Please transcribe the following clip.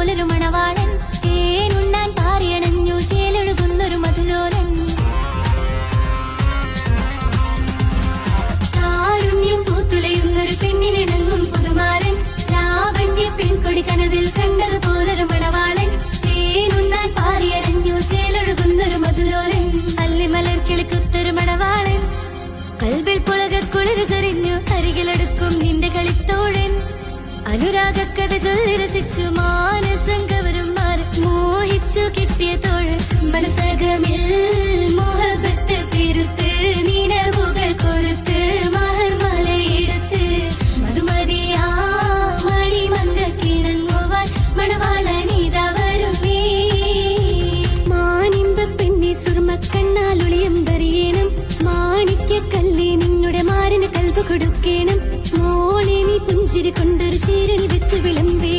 പോലൊരു മണവാളൻ തേനുണ്ണാൻ പാറിയണഞ്ഞു ചേലൊഴുകുന്നൊരു മധുലോലൻ താരുണ്യം പൂത്തുലയുന്നൊരു പെണ്ണിനിണങ്ങും പുതുമാരൻ ലാവണ്യ പെൺകൊടി കനവിൽ കണ്ടതുപോലൊരു മണവാളൻ തേനുണ്ണാൻ പാറിയണഞ്ഞു ചേലൊഴുകുന്നൊരു മധുലോലൻ അല്ലിമലർ കിളിക്കുത്തൊരു മണവാളൻ കൽവിൽ പുളകക്കുളിരു ചൊരിഞ്ഞു അരികിലെടുക്കും നിന്റെ കളിത്തോഴൻ അനുരാഗക്കഥ ചൊല്ലി രസിച്ചു മാനസം കവരും മോഹിച്ചു കിട്ടിയ തോഴൻ മനസ്സകമിൽ മോഹബത്ത് പെരുത്ത് നിലവുകൾ കൊരുത്ത് മഹർമലയെടുത്ത് മധുമതിയാ മണിമങ്ക കിണങ്ങുവാൻ മണവാളനീതാ വരുന്നേ മാനിമ്പ പെണ്ണി സുർമക്കണ്ണാലൊളിയം വരിയേണം മാണിക്യ കല്ലി നിന്നുടെ മാറിന് കൽബ് കൊടുക്കേണം മോളെ നീ പുഞ്ചിരി കൊണ്ടൊരു ചീരണി വെച്ച് വിളമ്പേ